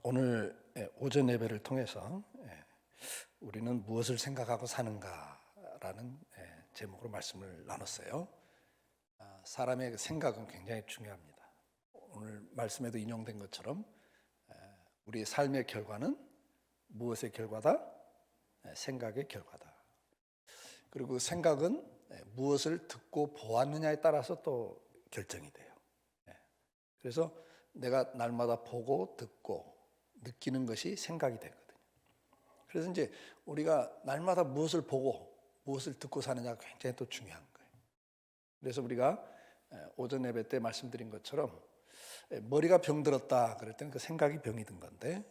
오늘 오전 예배를 통해서 우리는 무엇을 생각하고 사는가라는 제목으로 말씀을 나눴어요. 사람의 생각은 굉장히 중요합니다. 오늘 말씀에도 인용된 것처럼 우리의 삶의 결과는 무엇의 결과다? 생각의 결과다. 그리고 생각은 무엇을 듣고 보았느냐에 따라서 또 결정이 돼요. 그래서 내가 날마다 보고 듣고 느끼는 것이 생각이 되거든요. 그래서 이제 우리가 날마다 무엇을 보고 무엇을 듣고 사느냐가 굉장히 또 중요한 거예요. 그래서 우리가 오전 예배 때 말씀드린 것처럼 머리가 병들었다 그럴 때는 그 생각이 병이 든 건데,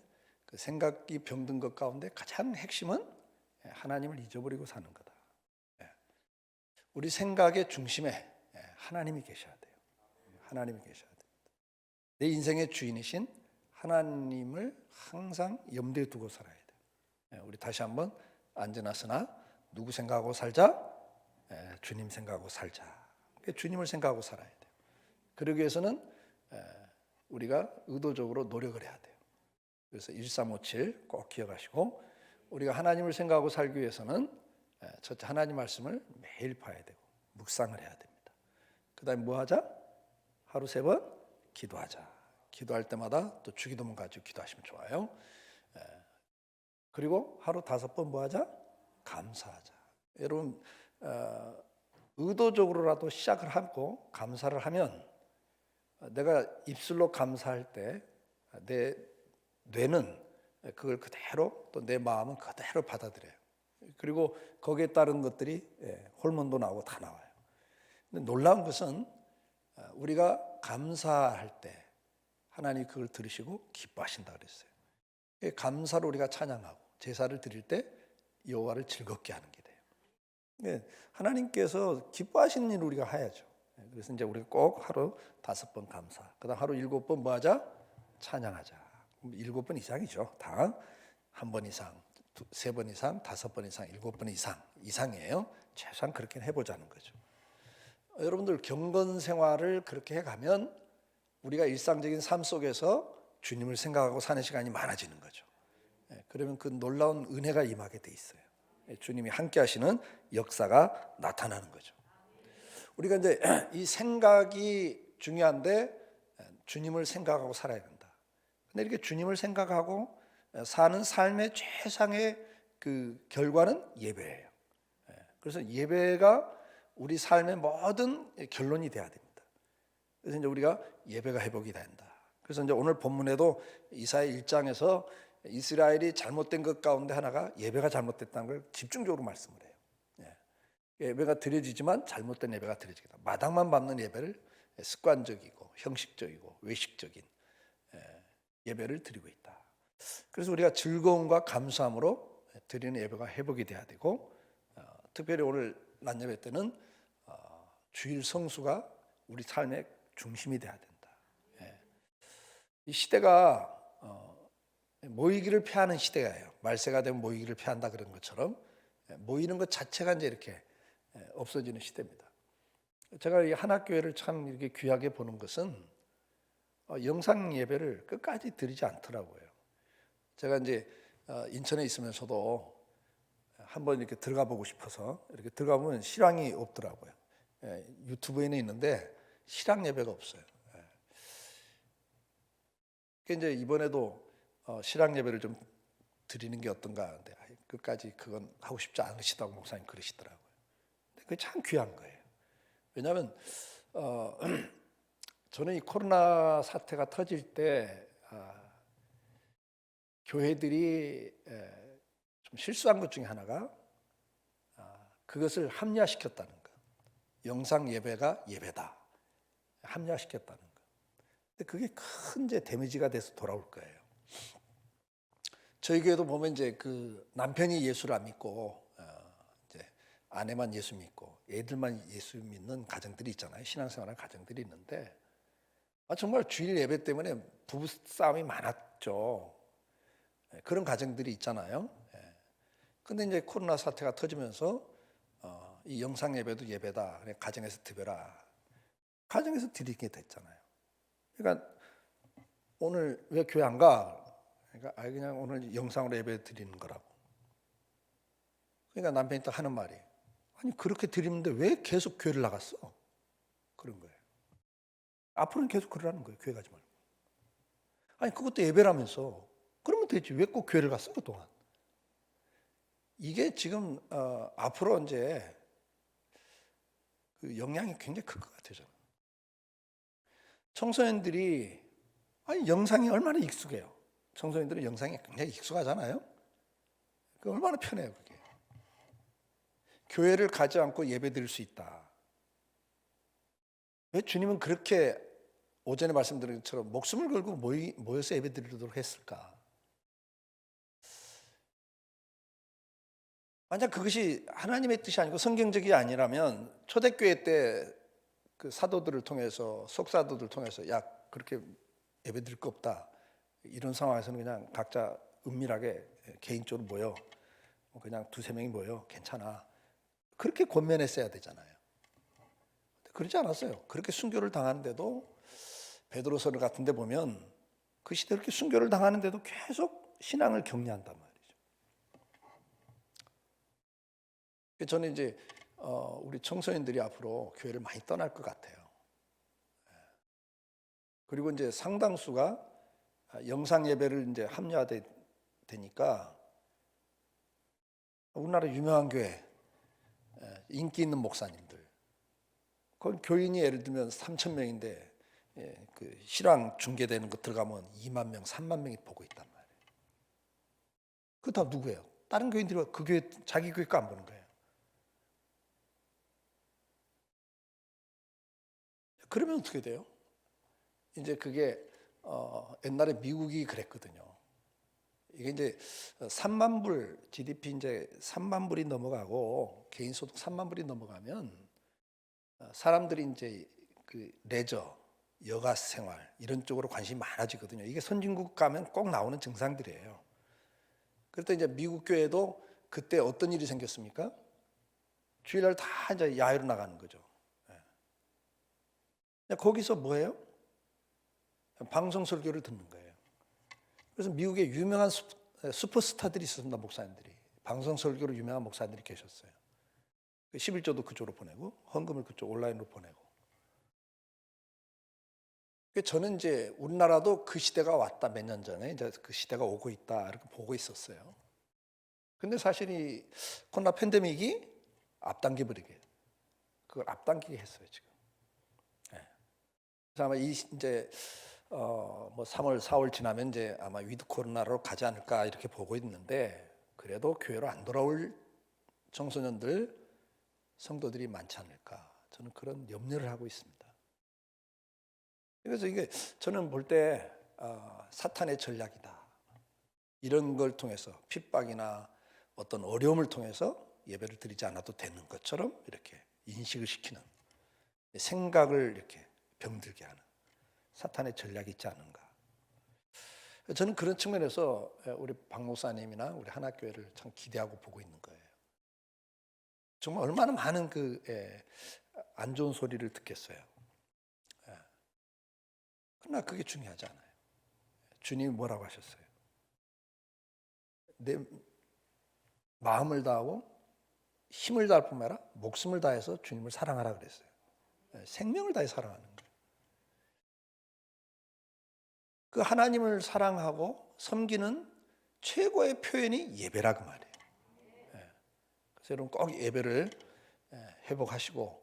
그 생각이 병든 것 가운데 가장 핵심은 하나님을 잊어버리고 사는 거다. 우리 생각의 중심에 하나님이 계셔야 돼요. 하나님이 계셔야 돼요. 내 인생의 주인이신 하나님을 항상 염두에 두고 살아야 돼요. 우리 다시 한번 앉으나서나 누구 생각하고 살자? 주님 생각하고 살자. 주님을 생각하고 살아야 돼요. 그러기 위해서는 우리가 의도적으로 노력을 해야 돼요. 그래서 1357 꼭 기억하시고, 우리가 하나님을 생각하고 살기 위해서는 첫째 하나님 말씀을 매일 봐야 되고 묵상을 해야 됩니다. 그 다음에 뭐 하자? 하루 3번 기도하자. 기도할 때마다 또 주기도문 가지고 기도하시면 좋아요. 그리고 하루 5번 뭐 하자? 감사하자. 여러분 의도적으로라도 시작을 하고 감사를 하면, 내가 입술로 감사할 때 내 뇌는 그걸 그대로, 또 내 마음은 그대로 받아들여요. 그리고 거기에 따른 것들이 호르몬도 나오고 다 나와요. 근데 놀라운 것은 우리가 감사할 때 하나님이 그걸 들으시고 기뻐하신다 그랬어요. 감사로 우리가 찬양하고 제사를 드릴 때 여호와를 즐겁게 하는 게 돼요. 하나님께서 기뻐하시는 일을 우리가 해야죠. 그래서 이제 우리가 꼭 하루 5번 감사, 그다음 하루 7번 뭐 하자? 찬양하자. 7번 이상이죠. 다 1번 이상, 3번 이상, 5번 이상, 7번 이상이에요. 최소한 그렇게 해보자는 거죠. 여러분들 경건 생활을 그렇게 해가면 우리가 일상적인 삶 속에서 주님을 생각하고 사는 시간이 많아지는 거죠. 그러면 그 놀라운 은혜가 임하게 돼 있어요. 주님이 함께 하시는 역사가 나타나는 거죠. 우리가 이제 이 생각이 중요한데 주님을 생각하고 살아야 된다. 근데 이렇게 주님을 생각하고 사는 삶의 최상의 그 결과는 예배예요. 그래서 예배가 우리 삶의 모든 결론이 돼야 됩니다. 그래서 이제 우리가 예배가 회복이 된다. 그래서 이제 오늘 본문에도 이사야 1장에서 이스라엘이 잘못된 것 가운데 하나가 예배가 잘못됐다는 걸 집중적으로 말씀을 해요. 예배가 드려지지만 잘못된 예배가 드려지겠다. 마당만 밟는 예배를 습관적이고 형식적이고 외식적인 예배를 드리고 있다. 그래서 우리가 즐거움과 감사함으로 드리는 예배가 회복이 돼야 되고, 특별히 오늘 낮 예배 때는 주일 성수가 우리 삶의 중심이 돼야 된다. 이 시대가 모이기를 피하는 시대예요. 말세가 되면 모이기를 피한다 그런 것처럼 모이는 것 자체가 이제 이렇게 없어지는 시대입니다. 제가 이 한학교회를 참 이렇게 귀하게 보는 것은 영상 예배를 끝까지 드리지 않더라고요. 제가 이제 인천에 있으면서도 한번 이렇게 들어가 보고 싶어서 이렇게 들어가 보면 실황이 없더라고요. 유튜브에는 있는데 실황 예배가 없어요. 그러니까 이제 이번에도 실황 예배를 좀 드리는 게 어떤가 하는데 끝까지 그건 하고 싶지 않으시다고 목사님 그러시더라고요. 그게 참 귀한 거예요. 왜냐하면 저는 이 코로나 사태가 터질 때 교회들이 좀 실수한 것 중에 하나가 그것을 합리화시켰다는 거. 영상 예배가 예배다. 합리화시켰다는 거. 근데 그게 큰 이제 데미지가 돼서 돌아올 거예요. 저희 교회도 보면 이제 그 남편이 예수를 안 믿고 이제 아내만 예수 믿고 애들만 예수 믿는 가정들이 있잖아요. 신앙생활하는 가정들이 있는데 정말 주일 예배 때문에 부부 싸움이 많았죠. 그런 가정들이 있잖아요. 근데 이제 코로나 사태가 터지면서 이 영상 예배도 예배다. 그래 가정에서 드려라. 가정에서 드리게 됐잖아요. 그러니까 오늘 왜 교회 안 가? 그러니까 그냥 오늘 영상으로 예배 드리는 거라고. 그러니까 남편이 또 하는 말이, 아니 그렇게 드리는데 왜 계속 교회를 나갔어? 그런 거예요. 앞으로는 계속 그러라는 거예요. 교회 가지 말고. 아니 그것도 예배라면서. 그러면 되지. 왜 꼭 교회를 갔어 그동안? 이게 지금 앞으로 이제 그 영향이 굉장히 클 것 같아요. 저는. 청소년들이 아니 영상이 얼마나 익숙해요. 청소년들은 영상이 굉장히 익숙하잖아요. 그 얼마나 편해요 그게. 교회를 가지 않고 예배 드릴 수 있다. 왜 주님은 그렇게 오전에 말씀드린 것처럼 목숨을 걸고 모여서 예배 드리도록 했을까? 만약 그것이 하나님의 뜻이 아니고 성경적이 아니라면 초대교회 때 그 사도들을 통해서 속사도들을 통해서 야 그렇게 예배 드릴 거 없다. 이런 상황에서는 그냥 각자 은밀하게 개인적으로 모여 그냥 두세 명이 모여 괜찮아. 그렇게 권면했어야 되잖아요. 그러지 않았어요. 그렇게 순교를 당하는데도 베드로서 같은 데 보면 그 시대 그렇게 순교를 당하는데도 계속 신앙을 격려한단 말이죠. 저는 이제 우리 청소년들이 앞으로 교회를 많이 떠날 것 같아요. 그리고 이제 상당수가 영상 예배를 이제 합리화되니까 우리나라 유명한 교회 인기 있는 목사님들, 그 교인이 예를 들면 3천 명인데 그 실황 중계되는 거 들어가면 2만 명, 3만 명이 보고 있단 말이에요. 그 다 누구예요? 다른 교인들이 그 교회 자기 교회 거 안 보는 거예요. 그러면 어떻게 돼요? 이제 그게 옛날에 미국이 그랬거든요. 이게 이제 3만 불 GDP 이제 3만 불이 넘어가고 개인 소득 3만 불이 넘어가면 사람들이 이제 그 레저, 여가 생활 이런 쪽으로 관심이 많아지거든요. 이게 선진국 가면 꼭 나오는 증상들이에요. 그럴 이제 미국 교회도 그때 어떤 일이 생겼습니까? 주일날 다 이제 야외로 나가는 거죠. 거기서 뭐예요? 방송 설교를 듣는 거예요. 그래서 미국에 유명한 슈퍼스타들이 있었습니다. 목사님들이. 방송 설교로 유명한 목사님들이 계셨어요. 11조도 그쪽으로 보내고 헌금을 그쪽 온라인으로 보내고. 저는 이제 우리나라도 그 시대가 왔다. 몇 년 전에 이제 그 시대가 오고 있다 이렇게 보고 있었어요. 근데 사실 이 코로나 팬데믹이 앞당겨 버리게 그걸 앞당기게 했어요 지금. 그래서 아마 이제 뭐 3월, 4월 지나면 이제 아마 위드 코로나로 가지 않을까 이렇게 보고 있는데 그래도 교회로 안 돌아올 청소년들, 성도들이 많지 않을까 저는 그런 염려를 하고 있습니다. 그래서 이게 저는 볼 때 사탄의 전략이다. 이런 걸 통해서 핍박이나 어떤 어려움을 통해서 예배를 드리지 않아도 되는 것처럼 이렇게 인식을 시키는 생각을 이렇게 병들게 하는 사탄의 전략이 있지 않은가. 저는 그런 측면에서 우리 박 목사님이나 우리 하나교회를 참 기대하고 보고 있는 거예요. 정말 얼마나 많은 그 안 좋은 소리를 듣겠어요. 그러나 그게 중요하지 않아요. 주님이 뭐라고 하셨어요? 내 마음을 다하고 힘을 다할 뿐만 아니라 목숨을 다해서 주님을 사랑하라 그랬어요. 생명을 다해 사랑하는 거예요. 그 하나님을 사랑하고 섬기는 최고의 표현이 예배라 그 말이에요. 그래서 여러분 꼭 예배를 회복하시고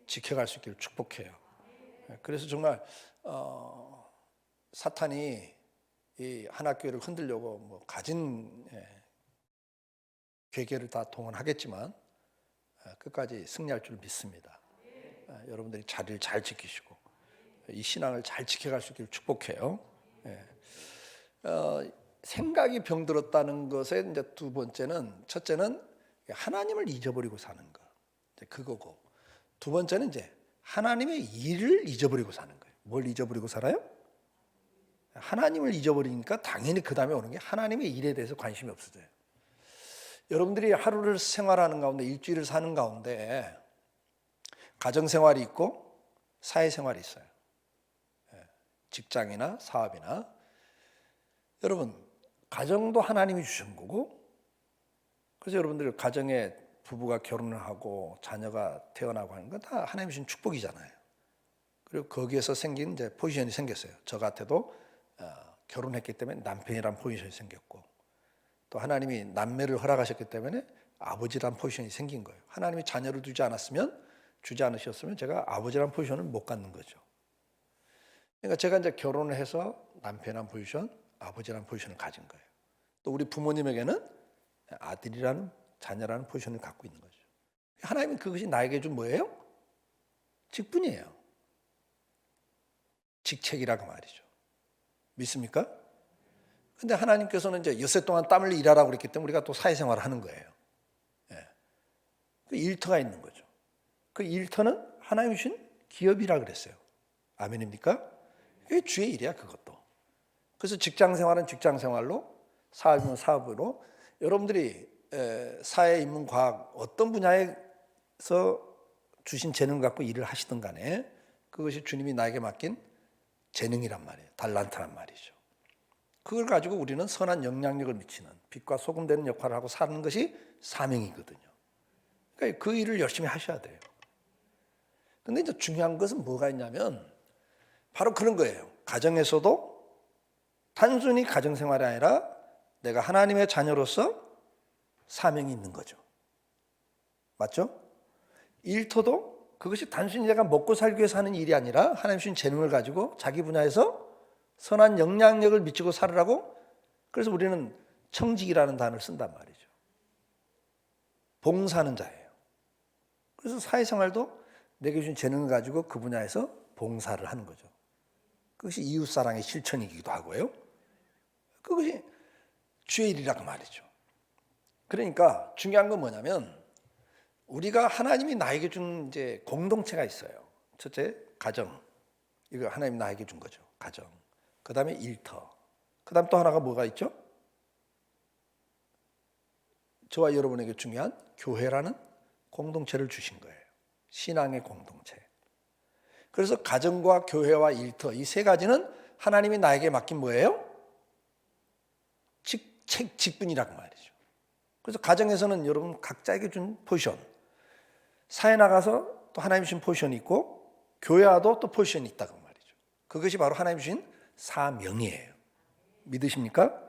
지켜갈 수 있기를 축복해요. 그래서 정말 사탄이 이 하나교회를 흔들려고 뭐 가진 괴계를 다 동원하겠지만 끝까지 승리할 줄 믿습니다. 여러분들이 자리를 잘 지키시고 이 신앙을 잘 지켜갈 수 있기를 축복해요. 생각이 병들었다는 것의 이제 두 번째는, 첫째는 하나님을 잊어버리고 사는 거, 그거고, 두 번째는 이제 하나님의 일을 잊어버리고 사는 거예요. 뭘 잊어버리고 살아요? 하나님을 잊어버리니까 당연히 그 다음에 오는 게 하나님의 일에 대해서 관심이 없어져요. 여러분들이 하루를 생활하는 가운데, 일주일을 사는 가운데 가정생활이 있고 사회생활이 있어요. 직장이나 사업이나. 여러분 가정도 하나님이 주신 거고, 그래서 여러분들 가정에 부부가 결혼을 하고 자녀가 태어나고 하는 건 다 하나님이 주신 축복이잖아요. 그리고 거기에서 생긴 이제 포지션이 생겼어요. 저 같아도 결혼했기 때문에 남편이란 포지션이 생겼고, 또 하나님이 남매를 허락하셨기 때문에 아버지란 포지션이 생긴 거예요. 하나님이 자녀를 주지 않으셨으면 제가 아버지란 포지션을 못 갖는 거죠. 그러니까 제가 이제 결혼을 해서 남편이란 포지션, 아버지란 포지션을 가진 거예요. 또 우리 부모님에게는 아들이라는, 자녀라는 포지션을 갖고 있는 거죠. 하나님은 그것이 나에게 준 뭐예요? 직분이에요. 직책이라고 말이죠. 믿습니까? 근데 하나님께서는 이제 엿새 동안 땀 흘려 일하라고 그랬기 때문에 우리가 또 사회생활을 하는 거예요. 그 일터가 있는 거죠. 그 일터는 하나님이 주신 기업이라 그랬어요. 아멘입니까? 그게 주의 일이야, 그것도. 그래서 직장생활은 직장생활로, 사업은 사업으로, 여러분들이 사회인문과학 어떤 분야에서 주신 재능을 갖고 일을 하시든 간에 그것이 주님이 나에게 맡긴 재능이란 말이에요. 달란트란 말이죠. 그걸 가지고 우리는 선한 영향력을 미치는, 빛과 소금 되는 역할을 하고 사는 것이 사명이거든요. 그러니까 그 일을 열심히 하셔야 돼요. 근데 이제 중요한 것은 뭐가 있냐면 바로 그런 거예요. 가정에서도 단순히 가정생활이 아니라 내가 하나님의 자녀로서 사명이 있는 거죠. 맞죠? 일터도 그것이 단순히 내가 먹고 살기 위해서 하는 일이 아니라 하나님 주신 재능을 가지고 자기 분야에서 선한 영향력을 미치고 살으라고, 그래서 우리는 청직이라는 단어를 쓴단 말이죠. 봉사하는 자예요. 그래서 사회생활도 내게 주신 재능을 가지고 그 분야에서 봉사를 하는 거죠. 그것이 이웃사랑의 실천이기도 하고요. 그것이 주의 일이라고 말이죠. 그러니까 중요한 건 뭐냐면 우리가 하나님이 나에게 준 이제 공동체가 있어요. 첫째, 가정. 이거 하나님 나에게 준 거죠. 가정. 그 다음에 일터. 그 다음 또 하나가 뭐가 있죠? 저와 여러분에게 중요한 교회라는 공동체를 주신 거예요. 신앙의 공동체. 그래서 가정과 교회와 일터, 이 세 가지는 하나님이 나에게 맡긴 뭐예요? 직분이라고 말이죠. 그래서 가정에서는 여러분 각자에게 준 포지션, 사회 나가서 또 하나님 주신 포지션이 있고 교회와도 또 포지션이 있다고 말이죠. 그것이 바로 하나님 주신 사명이에요. 믿으십니까?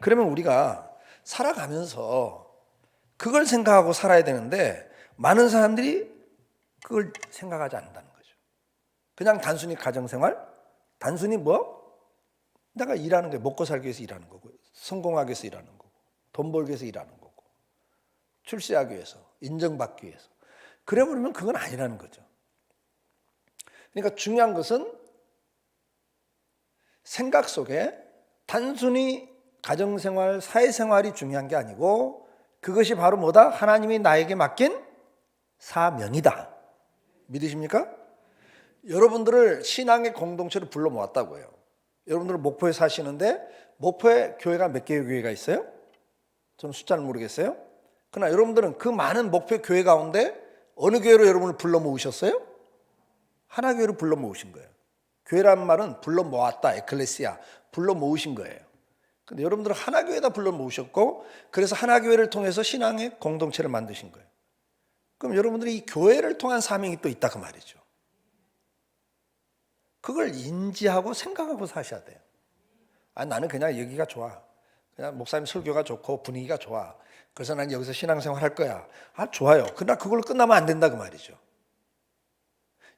그러면 우리가 살아가면서 그걸 생각하고 살아야 되는데 많은 사람들이 그걸 생각하지 않는다는 거죠. 그냥 단순히 가정생활, 단순히 내가 일하는 게 먹고 살기 위해서 일하는 거고, 성공하기 위해서 일하는 거고, 돈 벌기 위해서 일하는 거고, 출세하기 위해서, 인정받기 위해서. 그래버리면 그건 아니라는 거죠. 그러니까 중요한 것은 생각 속에 단순히 가정생활, 사회생활이 중요한 게 아니고 그것이 바로 뭐다? 하나님이 나에게 맡긴 사명이다. 믿으십니까? 여러분들을 신앙의 공동체로 불러 모았다고요. 여러분들은 목포에 사시는데 목포에 교회가 몇 개의 교회가 있어요? 저는 숫자를 모르겠어요. 그러나 여러분들은 그 많은 목포 교회 가운데 어느 교회로 여러분을 불러 모으셨어요? 하나교회로 불러 모으신 거예요. 교회란 말은 불러 모았다, 에클레시아, 불러 모으신 거예요. 근데 여러분들은 하나교회다 불러 모으셨고, 그래서 하나교회를 통해서 신앙의 공동체를 만드신 거예요. 그럼 여러분들이 이 교회를 통한 사명이 또 있다 그 말이죠. 그걸 인지하고 생각하고 사셔야 돼요. 나는 그냥 여기가 좋아. 그냥 목사님 설교가 좋고 분위기가 좋아. 그래서 난 여기서 신앙생활 할 거야. 좋아요. 그러나 그걸로 끝나면 안 된다 그 말이죠.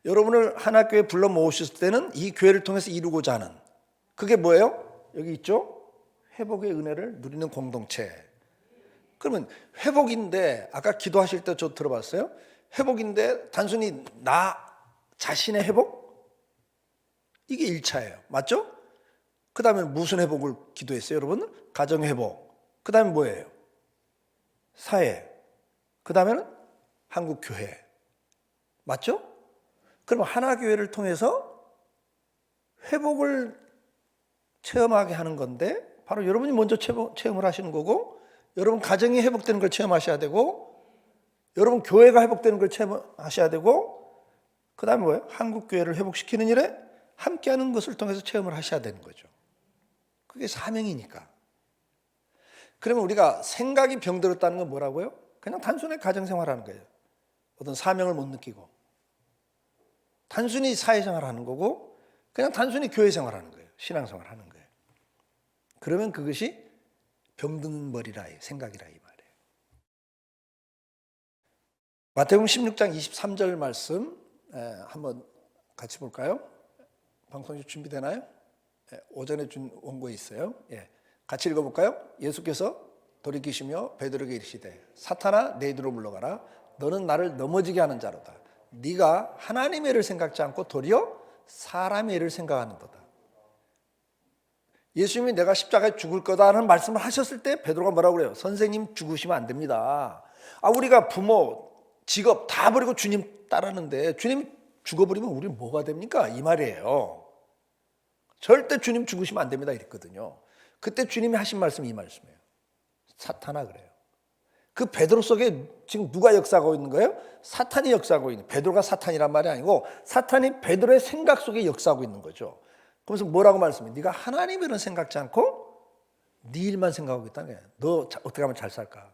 여러분을 하나교회 불러 모으셨을 때는 이 교회를 통해서 이루고자 하는, 그게 뭐예요? 여기 있죠? 회복의 은혜를 누리는 공동체. 그러면 회복인데, 아까 기도하실 때 저 들어봤어요? 회복인데 단순히 나 자신의 회복? 이게 1차예요. 맞죠? 그 다음에 무슨 회복을 기도했어요, 여러분? 가정 회복. 그 다음에 뭐예요? 사회. 그 다음에는 한국교회. 맞죠? 그럼 하나교회를 통해서 회복을 체험하게 하는 건데 바로 여러분이 먼저 체험을 하시는 거고, 여러분 가정이 회복되는 걸 체험하셔야 되고, 여러분 교회가 회복되는 걸 체험하셔야 되고, 그 다음에 뭐예요? 한국교회를 회복시키는 일에 함께하는 것을 통해서 체험을 하셔야 되는 거죠. 그게 사명이니까. 그러면 우리가 생각이 병들었다는 건 뭐라고요? 그냥 단순히 가정생활하는 거예요. 어떤 사명을 못 느끼고 단순히 사회생활하는 거고 그냥 단순히 교회생활하는 거예요. 신앙생활하는 거예요. 그러면 그것이 병든 머리라 생각이라 이 말이에요. 마태복음 16장 23절 말씀 한번 같이 볼까요? 방송이 준비되나요? 오전에 준 원고에 있어요. 같이 읽어볼까요? 예수께서 돌이키시며 베드로에게 이르시되 사탄아 내 뒤로 물러가라. 너는 나를 넘어지게 하는 자로다. 네가 하나님의 일을 생각지 않고 도리어 사람의 일을 생각하는도다. 예수님이 내가 십자가에 죽을 거다라는 말씀을 하셨을 때 베드로가 뭐라고 그래요? 선생님 죽으시면 안 됩니다. 우리가 부모, 직업 다 버리고 주님 따르는데 주님 죽어버리면 우리는 뭐가 됩니까? 이 말이에요. 절대 주님 죽으시면 안 됩니다 이랬거든요. 그때 주님이 하신 말씀이 이 말씀이에요. 사탄아 그래요. 그 베드로 속에 지금 누가 역사하고 있는 거예요? 사탄이 역사하고 있는, 베드로가 사탄이란 말이 아니고 사탄이 베드로의 생각 속에 역사하고 있는 거죠. 그래서 뭐라고 말씀해? 네가 하나님 일은 생각지 않고 네 일만 생각하고 있다는 거야. 너 어떻게 하면 잘 살까?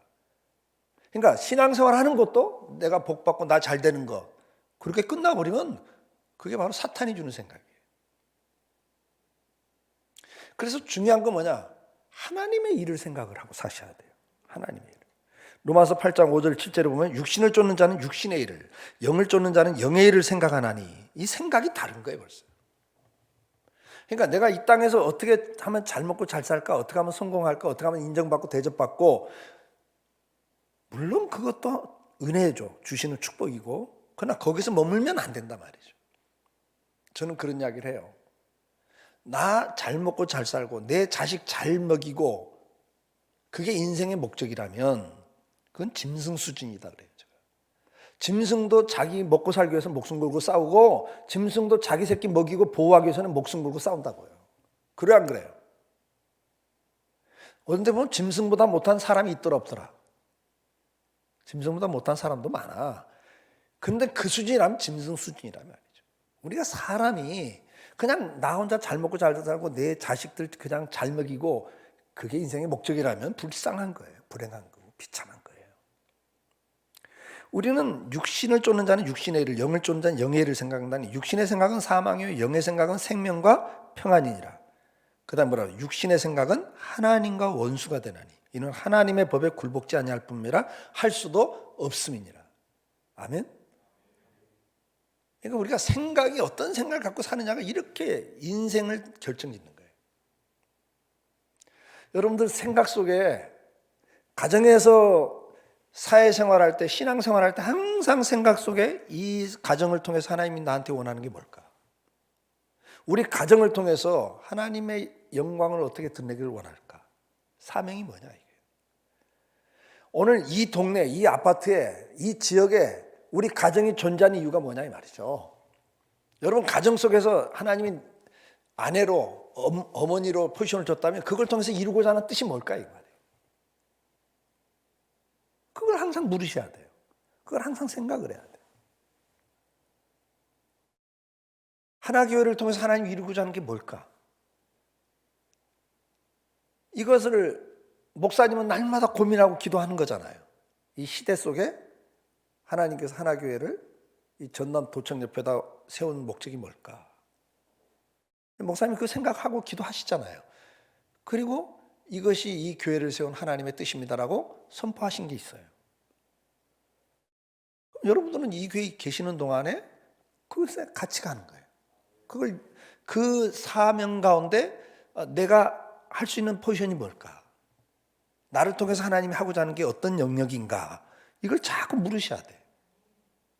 그러니까 신앙생활 하는 것도 내가 복 받고 나 잘 되는 거 그렇게 끝나버리면 그게 바로 사탄이 주는 생각이에요. 그래서 중요한 건 뭐냐? 하나님의 일을 생각을 하고 사셔야 돼요. 하나님의 일을. 로마서 8장 5절 7절에 보면 육신을 쫓는 자는 육신의 일을, 영을 쫓는 자는 영의 일을 생각하나니 이 생각이 다른 거예요 벌써. 그러니까 내가 이 땅에서 어떻게 하면 잘 먹고 잘 살까? 어떻게 하면 성공할까? 어떻게 하면 인정받고 대접받고, 물론 그것도 은혜죠. 주시는 축복이고, 그러나 거기서 머물면 안 된단 말이죠. 저는 그런 이야기를 해요. 나 잘 먹고 잘 살고 내 자식 잘 먹이고 그게 인생의 목적이라면 그건 짐승 수준이다 그래요. 제가. 짐승도 자기 먹고 살기 위해서 목숨 걸고 싸우고 짐승도 자기 새끼 먹이고 보호하기 위해서는 목숨 걸고 싸운다고요. 그래 안 그래요? 언제 보면 짐승보다 못한 사람이 있더라 없더라. 짐승보다 못한 사람도 많아. 근데 그 수준이라면 짐승 수준이라면 아니죠. 우리가 사람이 그냥 나 혼자 잘 먹고 잘 살고 내 자식들 그냥 잘 먹이고 그게 인생의 목적이라면 불쌍한 거예요. 불행한 거고 비참한 거예요. 우리는 육신을 쫓는 자는 육신의 일을, 영을 쫓는 자는 영의 일을 생각한다니 육신의 생각은 사망이요 영의 생각은 생명과 평안이니라. 그 다음 뭐라고? 육신의 생각은 하나님과 원수가 되나니 이는 하나님의 법에 굴복지 아니할 뿐이라 할 수도 없음이니라. 아멘. 그러니까 우리가 생각이 어떤 생각을 갖고 사느냐가 이렇게 인생을 결정짓는 거예요. 여러분들 생각 속에 가정에서 사회생활할 때 신앙생활할 때 항상 생각 속에 이 가정을 통해서 하나님이 나한테 원하는 게 뭘까? 우리 가정을 통해서 하나님의 영광을 어떻게 드러내기를 원할까? 사명이 뭐냐 이게. 오늘 이 동네, 이 아파트에, 이 지역에 우리 가정이 존재하는 이유가 뭐냐 이 말이죠. 여러분 가정 속에서 하나님이 아내로 어머니로 포지션을 줬다면 그걸 통해서 이루고자 하는 뜻이 뭘까 이 말이에요. 그걸 항상 물으셔야 돼요. 그걸 항상 생각을 해야 돼요. 하나교회를 통해서 하나님이 이루고자 하는 게 뭘까? 이것을 목사님은 날마다 고민하고 기도하는 거잖아요. 이 시대 속에 하나님께서 하나교회를 이 전남 도청 옆에다 세운 목적이 뭘까? 목사님이 그 생각하고 기도하시잖아요. 그리고 이것이 이 교회를 세운 하나님의 뜻입니다라고 선포하신 게 있어요. 여러분들은 이 교회에 계시는 동안에 그것에 같이 가는 거예요. 그걸 그 사명 가운데 내가 할 수 있는 포지션이 뭘까? 나를 통해서 하나님이 하고자 하는 게 어떤 영역인가? 이걸 자꾸 물으셔야 돼요.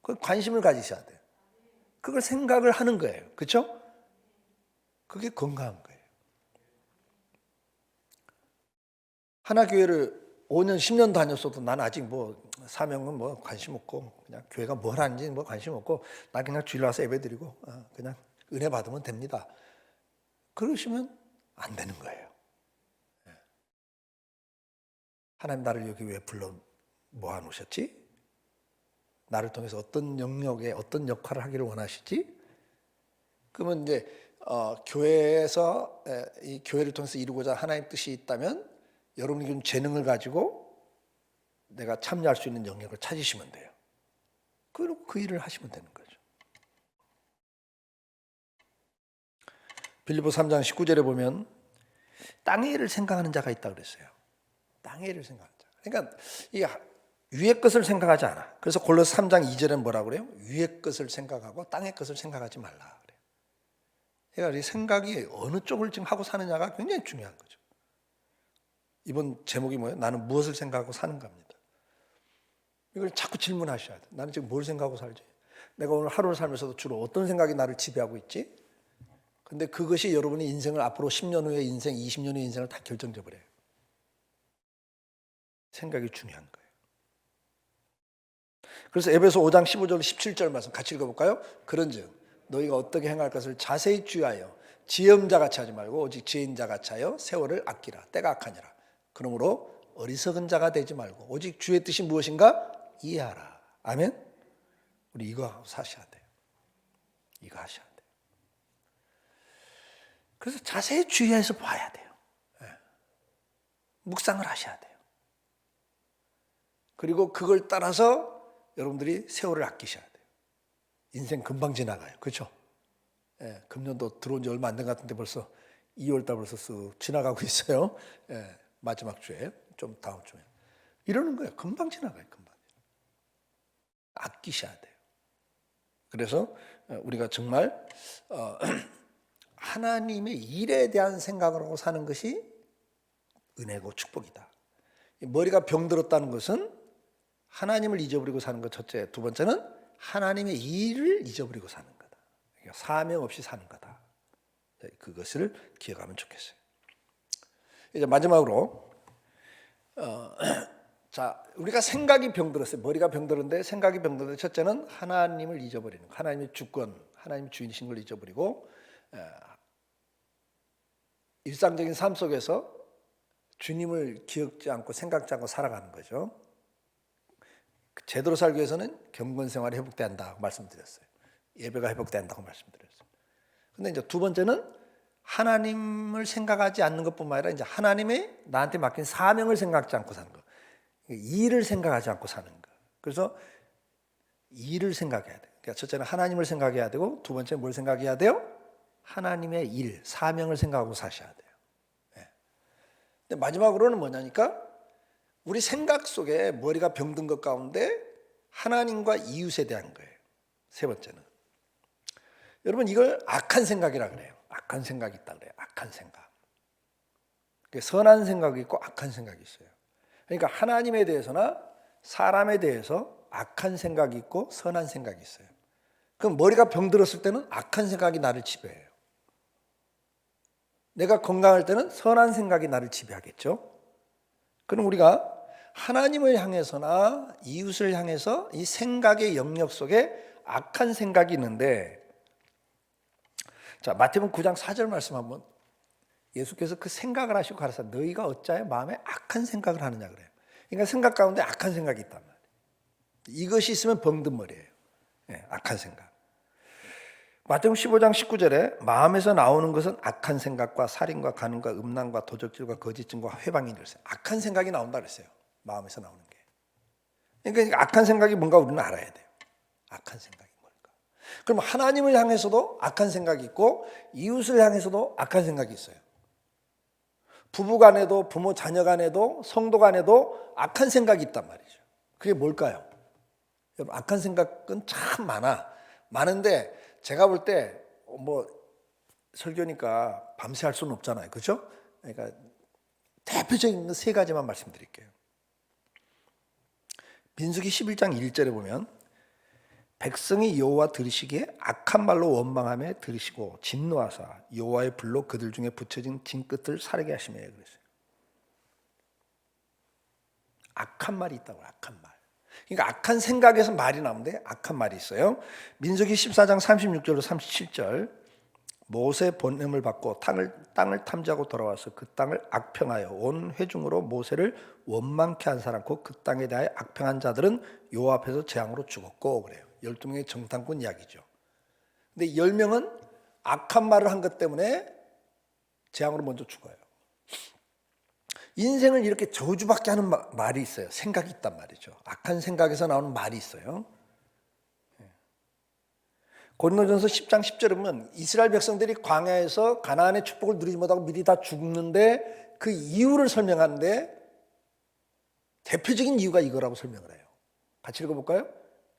그걸 관심을 가지셔야 돼요. 그걸 생각을 하는 거예요. 그렇죠? 그게 건강한 거예요. 하나교회를 5년, 10년 다녔어도 난 아직 뭐 사명은 뭐 관심 없고 그냥 교회가 뭘 하는지 뭐 관심 없고 나 그냥 주일 와서 예배 드리고 그냥 은혜 받으면 됩니다. 그러시면 안 되는 거예요. 하나님 나를 여기 왜 불러 모아놓으셨지? 나를 통해서 어떤 영역에 어떤 역할을 하기를 원하시지? 그러면 이제 교회에서 이 교회를 통해서 이루고자 하나님 뜻이 있다면 여러분이 좀 재능을 가지고 내가 참여할 수 있는 영역을 찾으시면 돼요. 그리고 그 일을 하시면 되는 거죠. 빌립보 3장 19절에 보면 땅의 일을 생각하는 자가 있다 그랬어요. 땅의 일을 생각하는 자. 그러니까 이 위의 것을 생각하지 않아. 그래서 골로새 3장 2절에는 뭐라고 그래요? 위의 것을 생각하고 땅의 것을 생각하지 말라 그래요. 그러니까 이 생각이 어느 쪽을 지금 하고 사느냐가 굉장히 중요한 거죠. 이번 제목이 뭐예요? 나는 무엇을 생각하고 사는가입니다. 이걸 자꾸 질문하셔야 돼요. 나는 지금 뭘 생각하고 살지? 내가 오늘 하루를 살면서도 주로 어떤 생각이 나를 지배하고 있지? 근데 그것이 여러분의 인생을 앞으로 10년 후의 인생, 20년 후의 인생을 다 결정져 버려요. 생각이 중요한 거예요. 그래서 에베소 5장 15절 17절 말씀 같이 읽어볼까요? 그런즉 너희가 어떻게 행할 것을 자세히 주의하여 지혜자 같이 하지 말고 오직 지혜인자 같이 하여 세월을 아끼라. 때가 악하니라. 그러므로 어리석은 자가 되지 말고 오직 주의 뜻이 무엇인가 이해하라. 아멘. 우리 이거 사셔야 돼요. 이거 하셔야 돼요. 그래서 자세히 주의해서 봐야 돼요. 묵상을 하셔야 돼요. 그리고 그걸 따라서 여러분들이 세월을 아끼셔야 돼요. 인생 금방 지나가요. 그렇죠? 금년도 들어온 지 얼마 안 된 것 같은데 벌써 2월달 벌써 쓱 지나가고 있어요. 마지막 주에, 좀 다음 주에. 이러는 거예요. 금방 지나가요. 금방. 아끼셔야 돼요. 그래서 우리가 정말 하나님의 일에 대한 생각을 하고 사는 것이 은혜고 축복이다. 머리가 병들었다는 것은 하나님을 잊어버리고 사는 것 첫째. 두 번째는 하나님의 일을 잊어버리고 사는 거다. 그러니까 사명 없이 사는 거다. 그것을 기억하면 좋겠어요. 이제 마지막으로 자, 우리가 생각이 병들었어요. 머리가 병들었는데 생각이 병들었는데 첫째는 하나님을 잊어버리는 거. 하나님의 주권, 하나님의 주인이신 걸 잊어버리고 일상적인 삶 속에서 주님을 기억지 않고 생각지 않고 살아가는 거죠. 제대로 살기 위해서는 경건 생활이 회복돼야 한다고 말씀드렸어요. 예배가 회복돼야 한다고 말씀드렸어요. 근데 이제 두 번째는 하나님을 생각하지 않는 것뿐만 아니라 이제 하나님의 나한테 맡긴 사명을 생각지 않고 사는 거. 일을 생각하지 않고 사는 거. 그래서 일을 생각해야 돼요. 그러니까 첫째는 하나님을 생각해야 되고 두 번째는 뭘 생각해야 돼요? 하나님의 일, 사명을 생각하고 사셔야 돼요. 근데 마지막으로는 뭐냐니까 우리 생각 속에 머리가 병든 것 가운데 하나님과 이웃에 대한 거예요. 세 번째는 여러분 이걸 악한 생각이라 그래요. 악한 생각이 있다 그래요. 악한 생각. 선한 생각이 있고 악한 생각이 있어요. 그러니까 하나님에 대해서나 사람에 대해서 악한 생각이 있고 선한 생각이 있어요. 그럼 머리가 병들었을 때는 악한 생각이 나를 지배해요. 내가 건강할 때는 선한 생각이 나를 지배하겠죠. 그럼 우리가 하나님을 향해서나 이웃을 향해서 이 생각의 영역 속에 악한 생각이 있는데, 자 마태복음 9장 4절 말씀 한번, 예수께서 그 생각을 하시고 가라사 너희가 어찌하여 마음에 악한 생각을 하느냐 그래요. 그러니까 생각 가운데 악한 생각이 있단 말이에요. 이것이 있으면 병든 머리예요. 악한 생각. 마태복음 15장 19절에 마음에서 나오는 것은 악한 생각과 살인과 간음과 음란과 도적질과 거짓증과 회방이 그랬어요. 악한 생각이 나온다 그랬어요. 마음에서 나오는 게. 그러니까 악한 생각이 뭔가 우리는 알아야 돼요. 악한 생각이 뭘까? 그럼 하나님을 향해서도 악한 생각이 있고 이웃을 향해서도 악한 생각이 있어요. 부부 간에도 부모 자녀 간에도 성도 간에도 악한 생각이 있단 말이죠. 그게 뭘까요? 여러분 악한 생각은 참 많은데 제가 볼 때 뭐 설교니까 밤새 할 수는 없잖아요. 그렇죠? 그러니까 대표적인 세 가지만 말씀드릴게요. 민수기 11장 1절에 보면 백성이 여호와 들으시기에 악한 말로 원망하며 들으시고 진노하사 여호와의 불로 그들 중에 붙여진 진끝을 사르게 하시며 그랬어요. 악한 말이 있다고. 악한 말. 그러니까 악한 생각에서 말이 나오는데 악한 말이 있어요. 민수기 14장 36절로 37절 모세 본냄을 받고 땅을 탐지하고 돌아와서 그 땅을 악평하여 온 회중으로 모세를 원망케 한 사람 곧 그 땅에 대하여 악평한 자들은 여호와 앞에서 재앙으로 죽었고 그래요. 12명의 정탐꾼 이야기죠. 근데 10명은 악한 말을 한 것 때문에 재앙으로 먼저 죽어요. 인생을 이렇게 저주받게 하는 말이 있어요. 생각이 있단 말이죠. 악한 생각에서 나오는 말이 있어요. 고린도전서 10장 10절에 보면 이스라엘 백성들이 광야에서 가나안의 축복을 누리지 못하고 미리 다 죽는데 그 이유를 설명하는데 대표적인 이유가 이거라고 설명을 해요. 같이 읽어볼까요?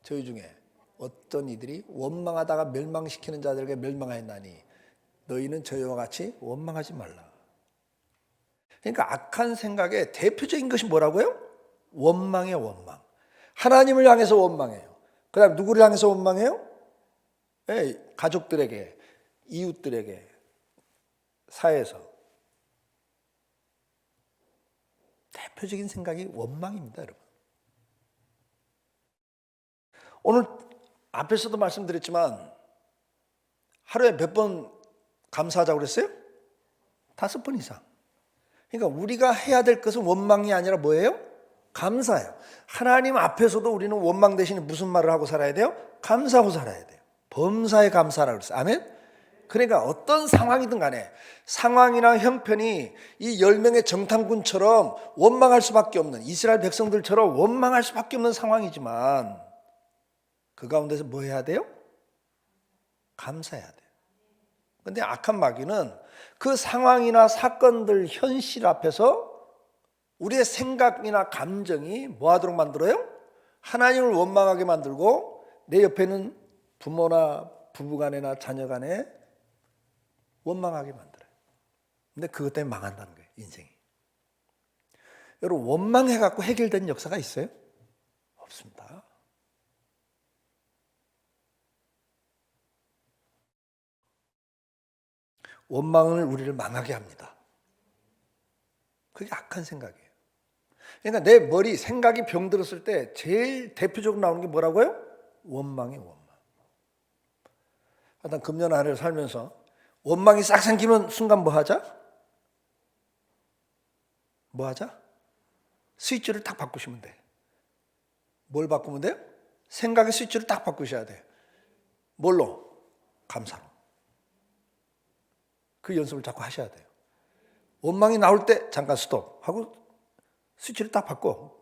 저희 중에 어떤 이들이 원망하다가 멸망시키는 자들에게 멸망하였나니 너희는 저희와 같이 원망하지 말라. 그러니까 악한 생각의 대표적인 것이 뭐라고요? 원망이에요. 원망. 하나님을 향해서 원망해요. 그 다음 누구를 향해서 원망해요? 네, 가족들에게, 이웃들에게, 사회에서. 대표적인 생각이 원망입니다, 여러분. 오늘 앞에서도 말씀드렸지만 하루에 몇 번 감사하자고 그랬어요? 5번 이상. 그러니까 우리가 해야 될 것은 원망이 아니라 뭐예요? 감사예요. 하나님 앞에서도 우리는 원망 대신에 무슨 말을 하고 살아야 돼요? 감사하고 살아야 돼요. 범사에 감사라고 그랬어요. 아멘? 그러니까 어떤 상황이든 간에 상황이나 형편이 이 10명의 정탐꾼처럼 원망할 수밖에 없는, 이스라엘 백성들처럼 원망할 수밖에 없는 상황이지만 그 가운데서 뭐 해야 돼요? 감사해야 돼요. 근데 악한 마귀는 그 상황이나 사건들, 현실 앞에서 우리의 생각이나 감정이 뭐 하도록 만들어요? 하나님을 원망하게 만들고 내 옆에는 부모나 부부간에나 자녀간에 원망하게 만들어요. 근데 그것 때문에 망한다는 거예요, 인생이. 여러분, 원망해갖고 해결된 역사가 있어요? 없습니다. 원망을 우리를 망하게 합니다. 그게 악한 생각이에요. 그러니까 내 머리, 생각이 병들었을 때 제일 대표적으로 나오는 게 뭐라고요? 원망이에요, 원망. 하여튼 금년 한 해를 살면서 원망이 싹 생기는 순간 뭐 하자? 뭐 하자? 스위치를 딱 바꾸시면 돼. 뭘 바꾸면 돼요? 생각의 스위치를 딱 바꾸셔야 돼. 뭘로? 감사로. 그 연습을 자꾸 하셔야 돼요. 원망이 나올 때 잠깐 스톱 하고 스위치를 딱 바꿔.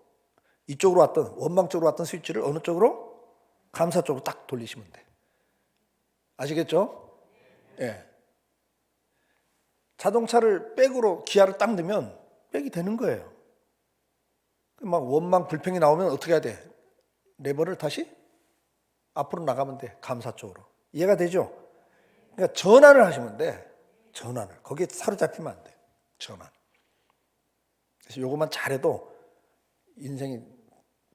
이쪽으로 왔던, 원망 쪽으로 왔던 스위치를 어느 쪽으로? 감사 쪽으로 딱 돌리시면 돼. 아시겠죠? 예. 자동차를 백으로 기아를 딱 넣으면 백이 되는 거예요. 막 원망 불평이 나오면 어떻게 해야 돼? 레버를 다시 앞으로 나가면 돼. 감사 쪽으로. 이해가 되죠? 그러니까 전환을 하시면 돼. 전환을. 거기에 사로잡히면 안 돼. 전환. 그래서 이것만 잘해도 인생이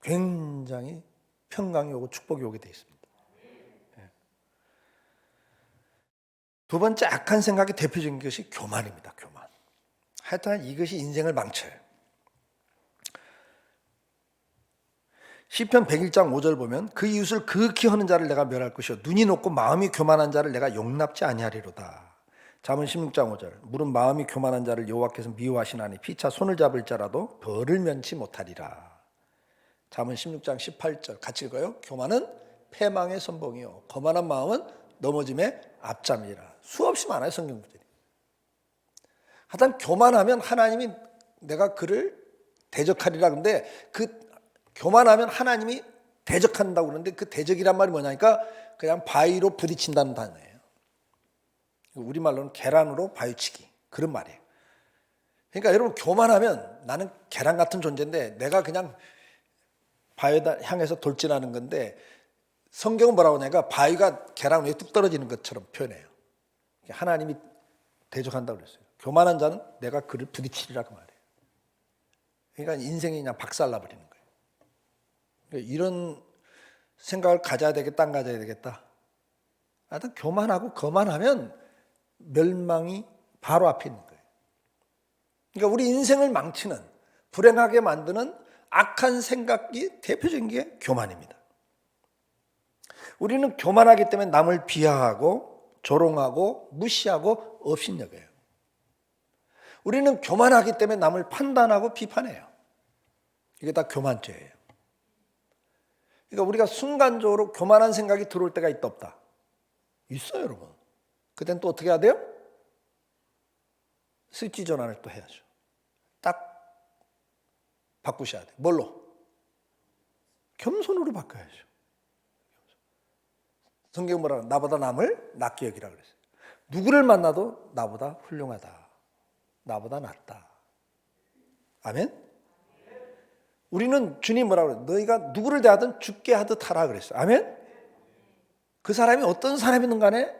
굉장히 평강이 오고 축복이 오게 돼 있습니다. 두 번째 악한 생각의 대표적인 것이 교만입니다. 교만. 하여튼 이것이 인생을 망쳐요. 시편 101장 5절 보면 그 이웃을 극히 하는 자를 내가 멸할 것이요 눈이 높고 마음이 교만한 자를 내가 용납지 아니하리로다. 잠언 16장 5절 물은 마음이 교만한 자를 여호와께서 미워하시나니 피차 손을 잡을 자라도 벌을 면치 못하리라. 잠언 16장 18절 같이 읽어요. 교만은 패망의 선봉이요 거만한 마음은 넘어짐의 앞잠이라. 수없이 많아요, 성경 구절이. 하여튼 교만하면 하나님이 내가 그를 대적하리라. 근데 그 교만하면 하나님이 대적한다고 그러는데 그 대적이란 말이 뭐냐니까 그냥 바위로 부딪힌다는 단어예요. 우리말로는 계란으로 바위치기 그런 말이에요. 그러니까 여러분 교만하면 나는 계란 같은 존재인데 내가 그냥 바위에다 향해서 돌진하는 건데 성경은 뭐라고 하냐니까 바위가 계란 위에 뚝 떨어지는 것처럼 표현해요. 하나님이 대적한다고 그랬어요. 교만한 자는 내가 그를 부딪히리라 그 말이에요. 그러니까 인생이 그냥 박살나버리는 거예요. 그러니까 이런 생각을 가져야 되겠다 안 가져야 되겠다. 하여튼 교만하고 거만하면 멸망이 바로 앞에 있는 거예요. 그러니까 우리 인생을 망치는 불행하게 만드는 악한 생각이 대표적인 게 교만입니다. 우리는 교만하기 때문에 남을 비하하고 조롱하고 무시하고 업신여겨요. 우리는 교만하기 때문에 남을 판단하고 비판해요. 이게 다 교만죄예요. 그러니까 우리가 순간적으로 교만한 생각이 들어올 때가 있다 없다? 있어요, 여러분. 그땐 또 어떻게 해야 돼요? 스위치 전환을 또 해야죠. 딱 바꾸셔야 돼요. 뭘로? 겸손으로 바꿔야죠. 성경 뭐라 나보다 남을 낮게 여기라 그랬어요. 누구를 만나도 나보다 훌륭하다. 나보다 낫다. 아멘? 우리는 주님 뭐라 그래요? 너희가 누구를 대하든 죽게 하듯 하라 그랬어요. 아멘? 그 사람이 어떤 사람이든 간에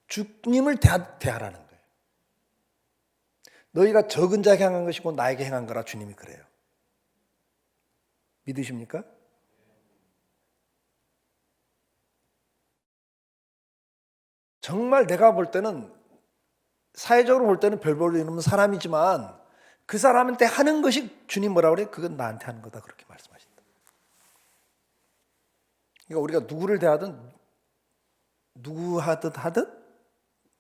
주님을 대하라는 거예요. 너희가 적은 자에게 행한 것이고 나에게 행한 거라 주님이 그래요. 믿으십니까? 정말 내가 볼 때는 사회적으로 볼 때는 별 볼 일 없는 사람이지만 그 사람한테 하는 것이 주님 뭐라 그래요? 그건 나한테 하는 거다 그렇게 말씀하신다. 그러니까 우리가 누구를 대하든 누구 하듯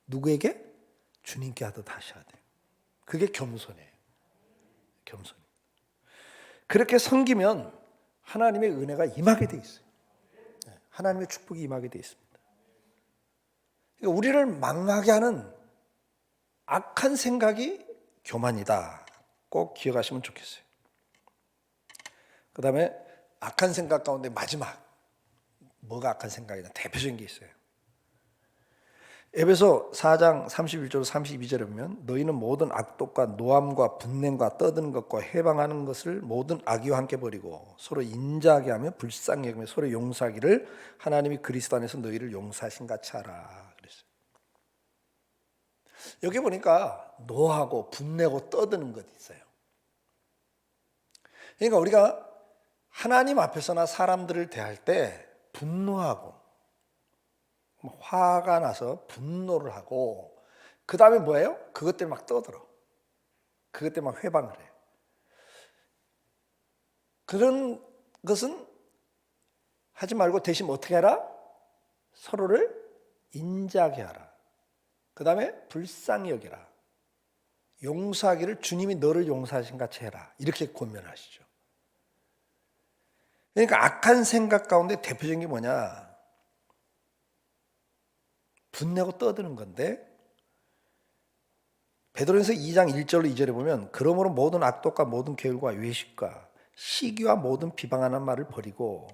누구에게? 주님께 하듯 하셔야 돼요. 그게 겸손이에요. 겸손. 그렇게 섬기면 하나님의 은혜가 임하게 돼 있어요. 하나님의 축복이 임하게 돼 있습니다. 그러니까 우리를 망하게 하는 악한 생각이 교만이다. 꼭 기억하시면 좋겠어요. 그 다음에 악한 생각 가운데 마지막 뭐가 악한 생각이냐 대표적인 게 있어요. 에베소 4장 31절 32절에 보면 너희는 모든 악독과 노함과 분냄과 떠드는 것과 해방하는 것을 모든 악의와 함께 버리고 서로 인자하게 하며 불쌍히 여기며 서로 용서하기를 하나님이 그리스도 안에서 너희를 용서하신 같이 하라 그랬어요. 여기 보니까 노하고 분내고 떠드는 것이 있어요. 그러니까 우리가 하나님 앞에서나 사람들을 대할 때 분노하고 화가 나서 분노를 하고 그 다음에 뭐예요? 그것 때문에 막 떠들어. 그것 때문에 막 회방을 해요. 그런 것은 하지 말고 대신 어떻게 해라? 서로를 인자하게 하라. 그 다음에 불쌍히 여기라. 용서하기를 주님이 너를 용서하신 같이 해라. 이렇게 권면하시죠. 그러니까 악한 생각 가운데 대표적인 게 뭐냐? 분내고 떠드는 건데 베드로전서 2장 1절로 2절에 보면 그러므로 모든 악독과 모든 게을과 외식과 시기와 모든 비방하는 말을 버리고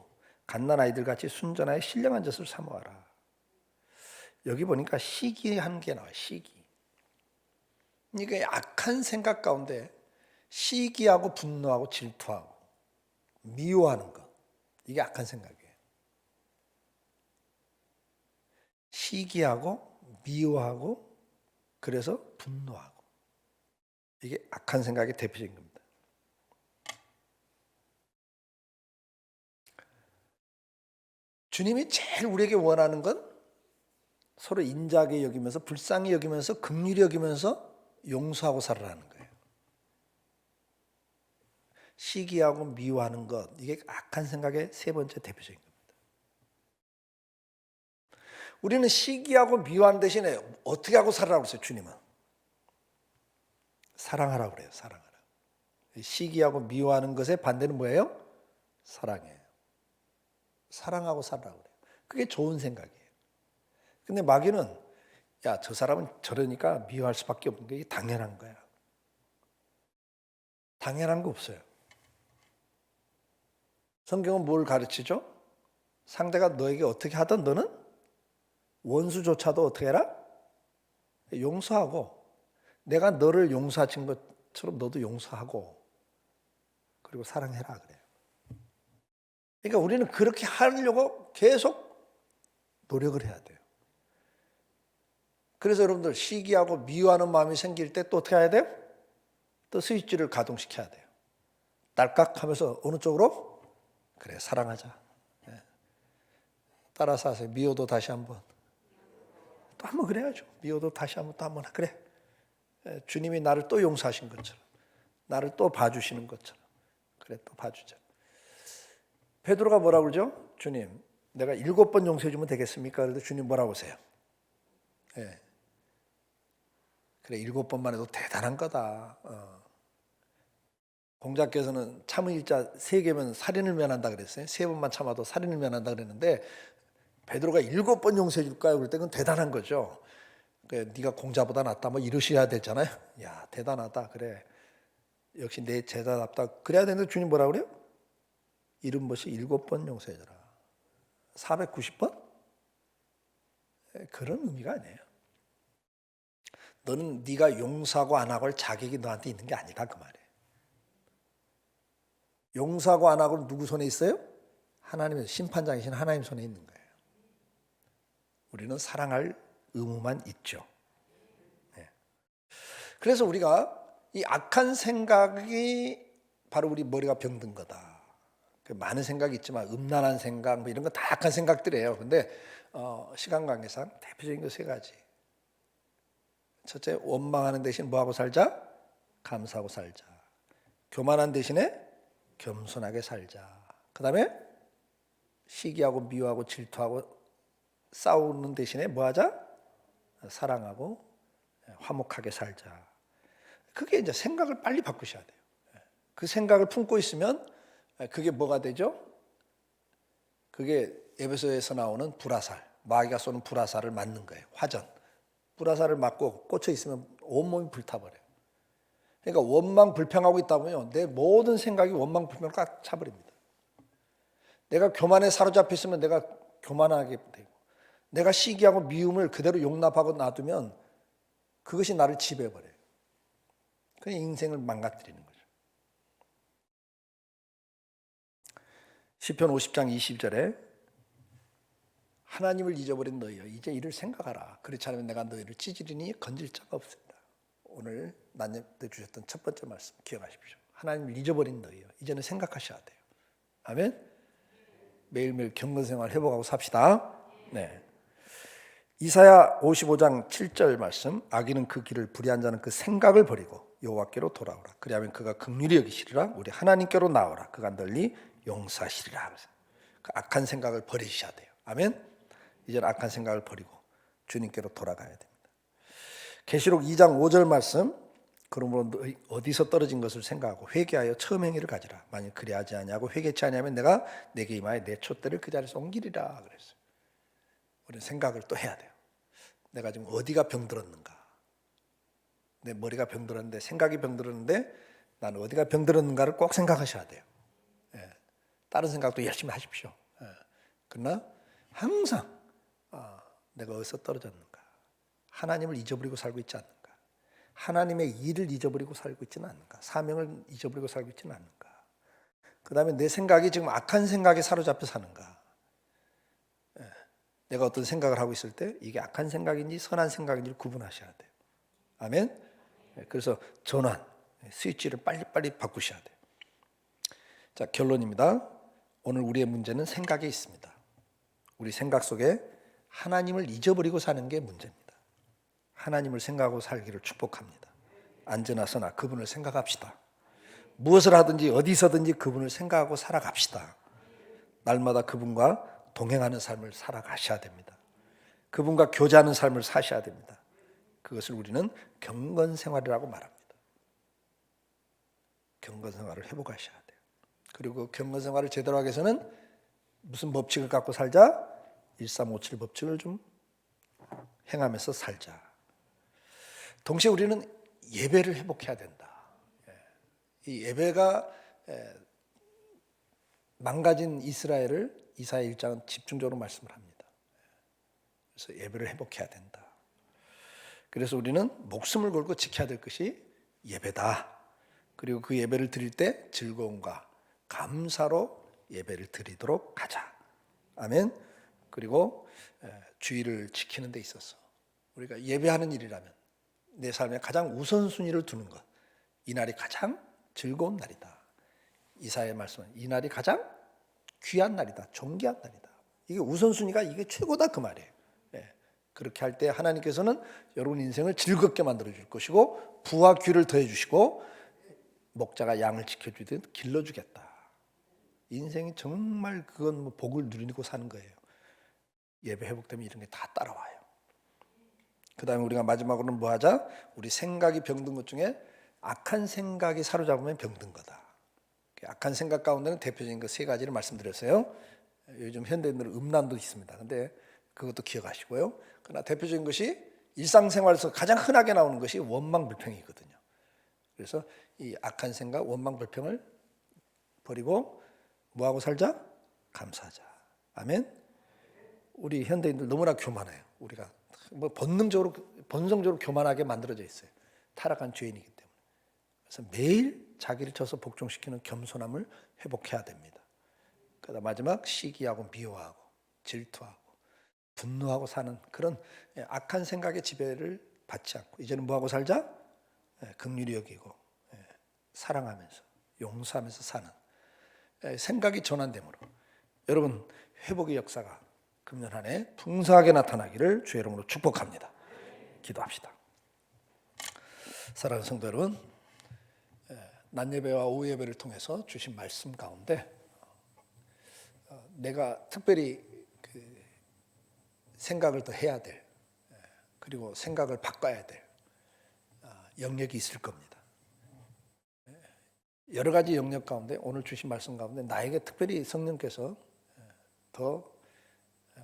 갓난아이들 같이 순전하여 신령한 젖을 사모하라. 여기 보니까 시기한 게 나와요. 시기. 그러니까 악한 생각 가운데 시기하고 분노하고 질투하고 미워하는 것, 이게 악한 생각이에요. 시기하고 미워하고 그래서 분노하고, 이게 악한 생각의 대표적인 겁니다. 주님이 제일 우리에게 원하는 건 서로 인자하게 여기면서 불쌍히 여기면서 긍휼히 여기면서 용서하고 살아라는 거예요. 시기하고 미워하는 것, 이게 악한 생각의 세 번째 대표적인 겁니다. 우리는 시기하고 미워하는 대신에 어떻게 하고 살아라고 그랬어요? 주님은 사랑하라고 그래요. 사랑하라. 시기하고 미워하는 것의 반대는 뭐예요? 사랑이에요. 사랑하고 살아라고 그래요. 그게 좋은 생각이에요. 근데 마귀는 야, 저 사람은 저러니까 미워할 수밖에 없는 게 당연한 거야. 당연한 거 없어요. 성경은 뭘 가르치죠? 상대가 너에게 어떻게 하든 너는 원수조차도 어떻게 해라? 용서하고, 내가 너를 용서하신 것처럼 너도 용서하고, 그리고 사랑해라 그래요. 그러니까 우리는 그렇게 하려고 계속 노력을 해야 돼요. 그래서 여러분들 시기하고 미워하는 마음이 생길 때 또 어떻게 해야 돼요? 또 스위치를 가동시켜야 돼요. 딸깍하면서 어느 쪽으로? 그래, 사랑하자. 따라서 하세요. 미워도 다시 한번. 또 한번 그래야죠. 미워도 다시 한번 또 한번 그래. 주님이 나를 또 용서하신 것처럼, 나를 또 봐주시는 것처럼, 그래 또 봐주자. 베드로가 뭐라고 그러죠? 주님, 내가 7번 용서해 주면 되겠습니까? 그래도 주님 뭐라고 하세요? 예. 그래 7번만 해도 대단한 거다. 공자께서는 참을 일자 3개면 살인을 면한다 그랬어요. 3번만 참아도 살인을 면한다 그랬는데 베드로가 7번 용서해 줄까요? 그럴 때 그건 대단한 거죠. 그래, 네가 공자보다 낫다 뭐 이러셔야 되잖아요. 야, 대단하다. 그래. 역시 내 제자답다. 그래야 되는데 주님 뭐라 그래요? 70번씩 7번 용서해줘라. 490번? 그런 의미가 아니에요. 너는 네가 용서하고 안 하고 할 자격이 너한테 있는 게 아니다 그 말이에요. 용서하고 안 하고는 누구 손에 있어요? 하나님의 심판장이신 하나님 손에 있는 거예요. 우리는 사랑할 의무만 있죠. 네. 그래서 우리가 이 악한 생각이 바로 우리 머리가 병든 거다. 많은 생각이 있지만 음란한 생각 뭐 이런 거 다 악한 생각들이에요. 근데 시간 관계상 대표적인 거 세 가지. 첫째, 원망하는 대신 뭐하고 살자? 감사하고 살자. 교만한 대신에 겸손하게 살자. 그 다음에 시기하고 미워하고 질투하고 싸우는 대신에 뭐하자? 사랑하고 화목하게 살자. 그게 이제 생각을 빨리 바꾸셔야 돼요. 그 생각을 품고 있으면 그게 뭐가 되죠? 그게 에베소에서 나오는 불화살, 마귀가 쏘는 불화살을 맞는 거예요. 화전. 불화살을 맞고 꽂혀 있으면 온몸이 불타버려요. 그러니까 원망 불평하고 있다 보면 내 모든 생각이 원망 불평을 꽉 차버립니다. 내가 교만에 사로잡혀 있으면 내가 교만하게 되고, 내가 시기하고 미움을 그대로 용납하고 놔두면 그것이 나를 지배해버려요. 그냥 인생을 망가뜨리는 거죠. 시편 50장 20절에 하나님을 잊어버린 너희여 이제 이를 생각하라. 그렇지 않으면 내가 너희를 찢으리니 건질 자가 없습니다. 오늘 나님께 주셨던 첫 번째 말씀 기억하십시오. 하나님을 잊어버린 너희여 이제는 생각하셔야 돼요. 아멘. 매일매일 경건생활 회복하고 삽시다. 네. 이사야 55장 7절 말씀 악인은 그 길을 불의한 자는 그 생각을 버리고 여호와께로 돌아오라. 그리하면 그가 긍휼히 여기시리라. 우리 하나님께로 나오라. 그가 널리 용서하시리라. 그 악한 생각을 버리셔야 돼요. 아멘. 이제는 악한 생각을 버리고 주님께로 돌아가야 됩니다. 계시록 2장 5절 말씀 그러므로 너희 어디서 떨어진 것을 생각하고 회개하여 처음 행위를 가지라. 만일 그리하지 아니하고 회개치 아니하면 내가 내게 임하여 내 촛대를 그 자리에서 옮기리라 그랬어요. 우리는 생각을 또 해야 돼요. 내가 지금 어디가 병들었는가? 내 머리가 병들었는데 생각이 병들었는데 나는 어디가 병들었는가를 꼭 생각하셔야 돼요. 예. 다른 생각도 열심히 하십시오. 예. 그러나 항상 내가 어디서 떨어졌는가? 하나님을 잊어버리고 살고 있지 않는가? 하나님의 일을 잊어버리고 살고 있지는 않는가? 사명을 잊어버리고 살고 있지는 않는가? 그 다음에 내 생각이 지금 악한 생각에 사로잡혀 사는가? 내가 어떤 생각을 하고 있을 때 이게 악한 생각인지 선한 생각인지를 구분하셔야 돼요. 아멘? 그래서 전환, 스위치를 빨리빨리 바꾸셔야 돼요. 자, 결론입니다. 오늘 우리의 문제는 생각에 있습니다. 우리 생각 속에 하나님을 잊어버리고 사는 게 문제입니다. 하나님을 생각하고 살기를 축복합니다. 앉으나 서나 그분을 생각합시다. 무엇을 하든지 어디서든지 그분을 생각하고 살아갑시다. 날마다 그분과 동행하는 삶을 살아가셔야 됩니다. 그분과 교제하는 삶을 사셔야 됩니다. 그것을 우리는 경건생활이라고 말합니다. 경건생활을 회복하셔야 돼요. 그리고 경건생활을 제대로 하기 위해서는 무슨 법칙을 갖고 살자? 1357 법칙을 좀 행하면서 살자. 동시에 우리는 예배를 회복해야 된다. 이 예배가 망가진 이스라엘을 이사야 1장은 집중적으로 말씀을 합니다. 그래서 예배를 회복해야 된다. 그래서 우리는 목숨을 걸고 지켜야 될 것이 예배다. 그리고 그 예배를 드릴 때 즐거움과 감사로 예배를 드리도록 하자. 아멘. 그리고 주의를 지키는 데 있어서 우리가 예배하는 일이라면 내 삶에 가장 우선순위를 두는 것, 이날이 가장 즐거운 날이다. 이사야의 말씀은 이날이 가장 귀한 날이다, 존귀한 날이다. 이게 우선순위가 이게 최고다 그 말이에요. 그렇게 할 때 하나님께서는 여러분 인생을 즐겁게 만들어 줄 것이고 부와 귀를 더해 주시고 목자가 양을 지켜주듯 길러주겠다. 인생이 정말 그건 복을 누리고 사는 거예요. 예배 회복되면 이런 게 다 따라와요. 그 다음에 우리가 마지막으로는 뭐 하자? 우리 생각이 병든 것 중에 악한 생각이 사로잡으면 병든 거다. 악한 생각 가운데는 대표적인 그 세 가지를 말씀드렸어요. 요즘 현대인들은 음란도 있습니다. 근데 그것도 기억하시고요. 그러나 대표적인 것이 일상생활에서 가장 흔하게 나오는 것이 원망 불평이거든요. 그래서 이 악한 생각, 원망, 불평을 버리고 뭐하고 살자? 감사하자. 아멘. 우리 현대인들 너무나 교만해요. 우리가 뭐 본성적으로 교만하게 만들어져 있어요. 타락한 죄인이기 때문에. 그래서 매일 자기를 쳐서 복종시키는 겸손함을 회복해야 됩니다. 그러다 마지막 시기하고 미워하고 질투하고 분노하고 사는 그런 악한 생각의 지배를 받지 않고 이제는 뭐하고 살자? 긍휼히 여기고 사랑하면서 용서하면서 사는 생각이 전환됨으로 여러분 회복의 역사가 금년 한 해 풍성하게 나타나기를 주의 이름으로 축복합니다. 기도합시다. 사랑하는 성도 여러분, 낮 예배와 오후 예배를 통해서 주신 말씀 가운데 내가 특별히 생각을 더 해야 될 그리고 생각을 바꿔야 될 영역이 있을 겁니다. 여러 가지 영역 가운데 오늘 주신 말씀 가운데 나에게 특별히 성령께서 더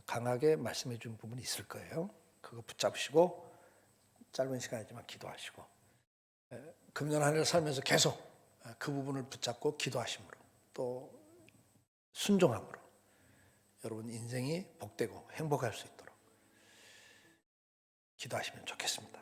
강하게 말씀해 준 부분이 있을 거예요. 그거 붙잡으시고 짧은 시간이지만 기도하시고 금년 한 해를 살면서 계속 그 부분을 붙잡고 기도하심으로 또 순종함으로 여러분 인생이 복되고 행복할 수 있도록 기도하시면 좋겠습니다.